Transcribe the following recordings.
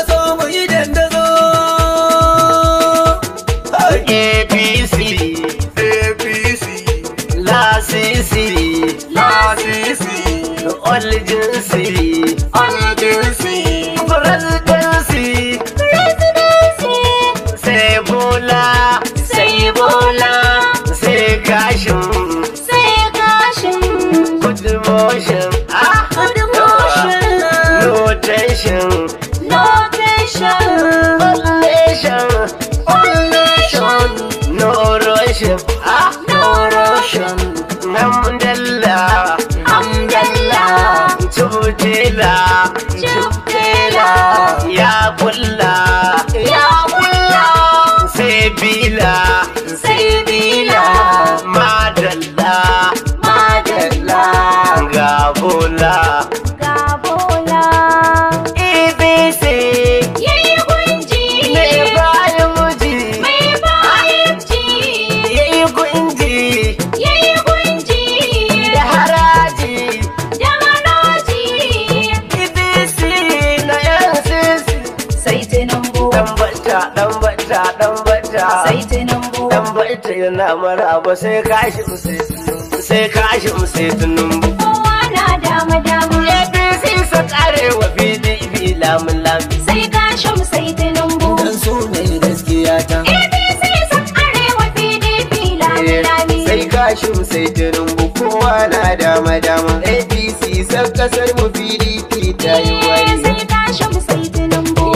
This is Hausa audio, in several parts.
so mu yi dandazo. APC APC lasisi all jinsi presidency sai bola sai kashin good motion no tension all nation no russian Hamdallah Chubtela ya kulla sai bila madalla ga bola EBC yayi gunji ne bayan muji yayi gunji da haraji EBC na yan sisi sai Tinubu dan bata yana maraba sai kashi sai Tinubu kowa na dama APC sa karewa PDP lamun sai Kashim sai Tinubu dan su ne gaskiya ta. APC sun arewa PDP lami sai Kashim sai Tinubu kowa na dama APC sa kasar mu PDP ta yi wani sai Kashim sai Tinubu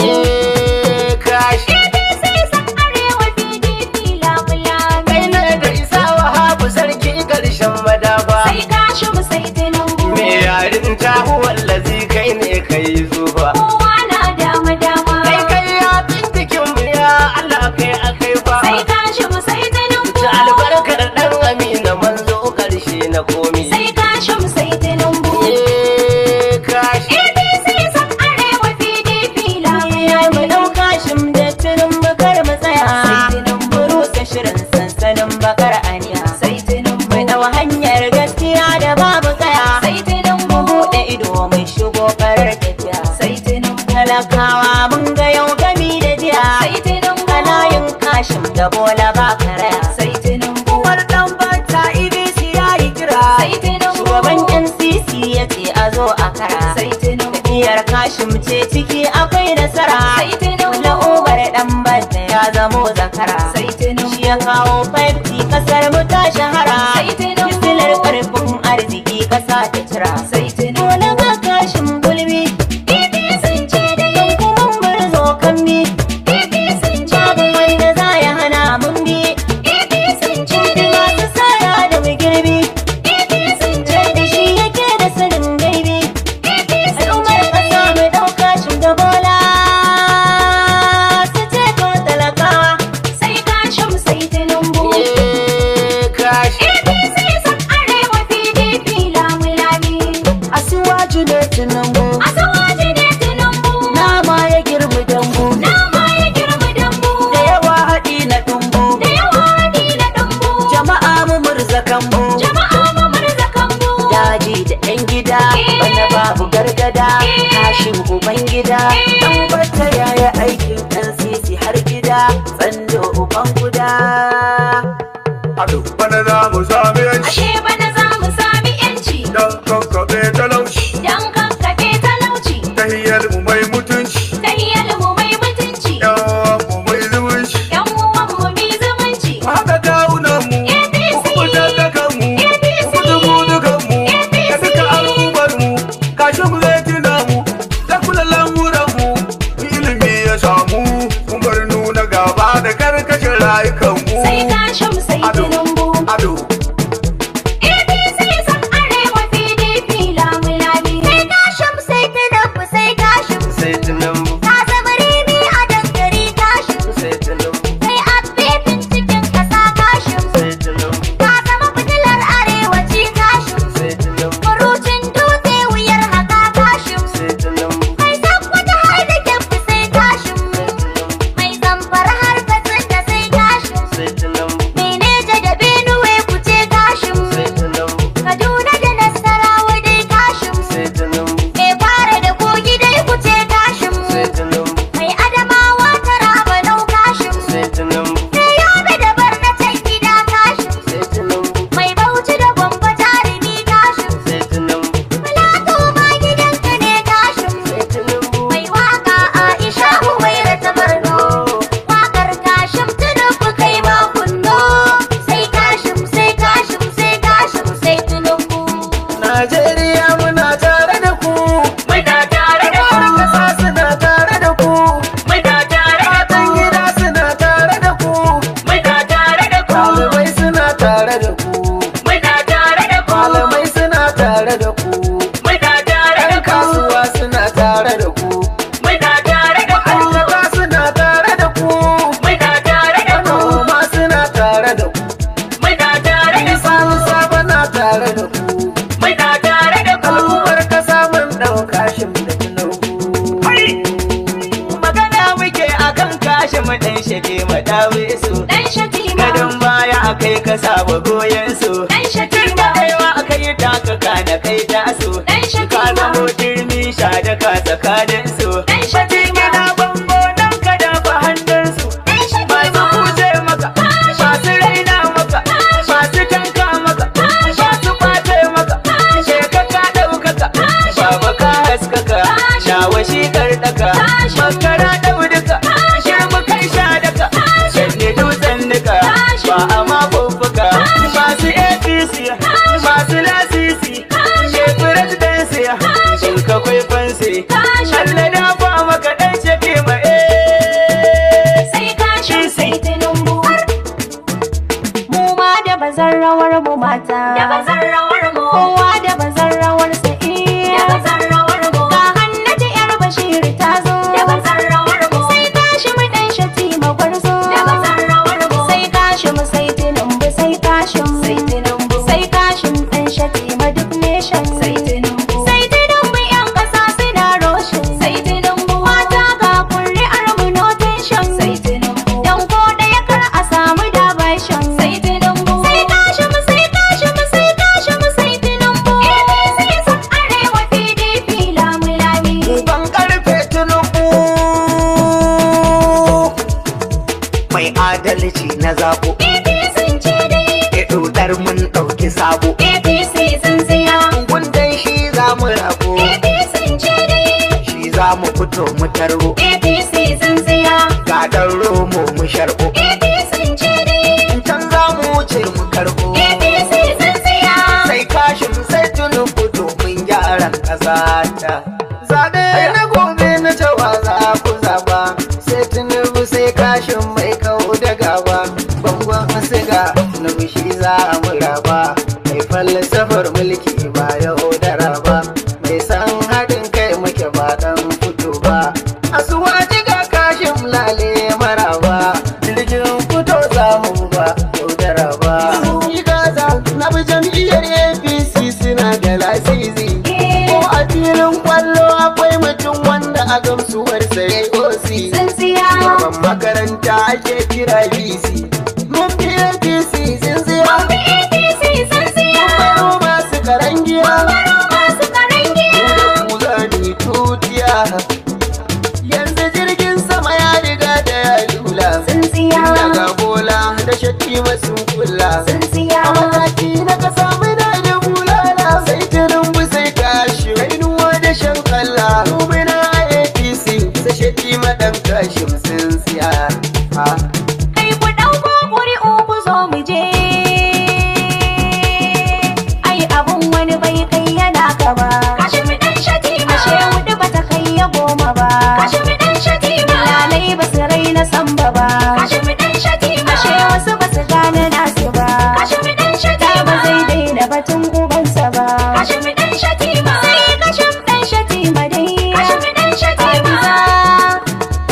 kashi APC sun arewa PDP lami kai na da isa wahabu sarki karshen madafa sai Kashim sai Tinubu me yarin ta wallazi kai ne kai zuba kowa na dama kai ya bindikin mu ya Allah kai akai ba sai Kashim sai Tinubu ta albarkar dan amina manzo karshe na komi sai Kashim sai Tinubu kashi APC sun arewa PDP lami mu ɗauka shim da Tinubu kar mu tsaya sai Tinubu rusa shirin sansanin bakar aniya sai Tinubu mu ɗau hanyar gaskiya da babu tsaya sai Tinubu mu buɗe ido mun shigo farar tafiya sai Tinubu talakawa mun ga yau gami da jiya sai Tinubu kalayin Kashim da Bola ba karaya sai Tinubu uwar ɗan bata EBC ya yi kira sai Tinubu shugaban NCC ya ce a zo a kara sai Tinubu tafiyar Kashim ce ciki akwai nasara sai Tinubu na Umar ɗan bata ya zamo zakara sai Tinubu shi ya kawo 50 kasar mu ta shahara sai Tinubu silar karfin arziki kasa ta cira sai Tinubu dole ga Kashim gulbi APC ce da yankunan murzo kan bi APC ce babu wanda za ya hana mun bi APC ce da masu sara da mu girbi APC ce da shi yake da sanin gaibi APC al'ummar kasa mu ɗauka shi da Bola su ce ko talakawa sai Kashim sai Tinubu kashi APC sun arewa PDP lami asuwaju ne Tinubu Asawaji ne Tinubu nama ya girmi dambu nama ya girma dambu da yawa haɗi na dumbu da yawa ni na dambu jama'a mu murza kambu jama'a mu murza kambu daji da yan gida wanda babu gargada Kashim uban gida dan bata yaya aikin dan sisi har gida tsando uban guda Ado bana za mu sami yanci ashe bana za mu sami yanci dan kakkaɓe talauci. dan kakkaɓe talauci Tahiyar mu mai mutunci, tahiyyar mu mai mutunci yawan mu mai zumunci. yan uwan mu mi zumunci Haka kawunan mu, APC. kuma tattakan mu, APC. kuma dubu dukan mu, APC. da duka al'ummar mu. Kashe mu zai tuna mu, da kula lamuran mu. Ilimi ya samu, mu bar nuna gaba. tare da ku, muna tare da ‘yan ku, kasuwa suna tare da ku, muna tare da ku, ma'aikata suna tare da ku, muna tare da ku, manoma suna tare da ku, muna tare da ku, sani saba na tare da ku, muna tare da ku. al'ummar kasa mun ɗauka shi da Tinubu. Magana muke akan kashe mu dan shage mu dawe su. Dan Shatima, Gadon baya akai ka saba goyen su. Dan Shatima, Kaiwa akai takaka da kai taso. Dan Ka Shatima, zamo turmi sha da ka tsakanin su. Dan Shatima, Gida bango dan ka dafa hannun su. Dan Masu Shatima, kuje maka, masu raina maka, masu tanka maka, masu kwace maka, sheka ka ɗaukaka, baba ka haskaka, shawa shi karɗaka, makara ɗauduka, shirmu kai sha daka, shanne dutsen duka, ba a ma fuffuka, masu APC, masu lasisi, shefu residency, shinka kwaifansi, Allah dafa maka ɗan shake ma sai kashin sai Tinubu. Mu ma da bazar rawar mu mata, da bazar rawar mu, kowa da bazar rawar sa da bazar rawar mu. Ga Hannatu yar Bashir ta zo, da bazar rawar mu. Sai kashi mu dan Shatima gwarzo, da bazar rawar mu. Sai kashi mu sai Tinubu, sai kashin sai Tinubu, sai kashin dan Shatima duk nation sai Tinubu. Sai Tinubu yan kasa suna roshin sai Tinubu. Mata ga kuri'ar mu notation sai Tinubu. Dan ko ɗaya kar a samu dabashin sai Tinubu. Sai kashi mu sai kashi mu sai kashi mu sai Tinubu. APC sun arewa PDP lamu lami. Ban karfe Tinubu mai adalci na zaɓo, APC ce dai, ɗudar mun ɗauki sabo, APC sun siya. gundan shi za mu rabo, APC ce dai, shi za mu fito mu tarbo, APC sun siya. ga ɗan romo mu sharbo, APC ce dai, can za mu wuce mu karbo, APC sun siya. sai kashin sai Tinubu domin gyaran ƙasa ta. Zaɓe na gobe na cewa za ku zaɓa, sai Tinubu sai kashin mai kawo da gaba, bangon siga na bishi za a muraba, mai falsafar mulki ba yau da raba, mai san haɗin kai muke ba ɗan fito ba, asuwaji ga kashin lale maraba, jirgin fito zamu ba yau da raba. Ni gaza na bi jam'iyyar APC suna da lasisi, ko a filin kwallo akwai mutum wanda a gamsuwar sai OC. Sun siya. Gaban makaranta ake kira BC, mun fi APC sun siya. Mun bi APC sun siya. Baro masu karangiya, Baro masu karangiya. da ku zani tutiya. Yanzu jirgin sama ya riga da ya lula, Sun siya. daga bola da shakki masu kula. Sun siya. A mataki na kasa muna da bulala, sai Tinubu sai kashi rainuwa da shan kalla. Rubina APC sai shakki maɗan kashi sun siya. Kai ku ɗauko ƙuri'u ku zo mu je. Ai abun wani bai kai yana ka ba. Kashe mu ɗan Shatima. Ashe huɗu bata kai ya goma ba. Kashe mu ɗan Shatima. Lalai ba su raina samba ba. Kashe mu ɗan Shatima. Ashe wasu ba su gane nasu ba. Kashe mu ɗan Shatima. Ba zai daina batun ubansa ba. Kashe mu ɗan Shatima. Sai kashe mu ɗan Shatima dai. Kashe mu ɗan Shatima.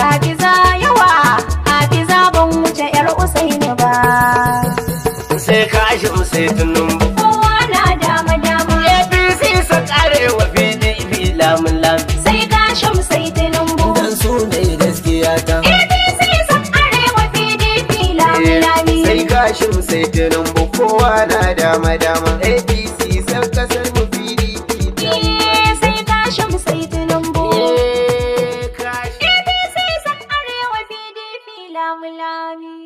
Hafiza yawa. Hafiza ban wuce 'yar Usaini ba. sai kashin sai Tinubu. Kowa na dama dama. APC sun arewa PDP lamun lamun. Sai kashin sai Tinubu. Dan su ne gaskiya ta. APC sun arewa PDP lami lami. Sai kashin sai Tinubu kowa na dama dama. APC sai kasar mu PDP. Sai kashin sai Tinubu. Kashi. APC sun arewa PDP lami lami.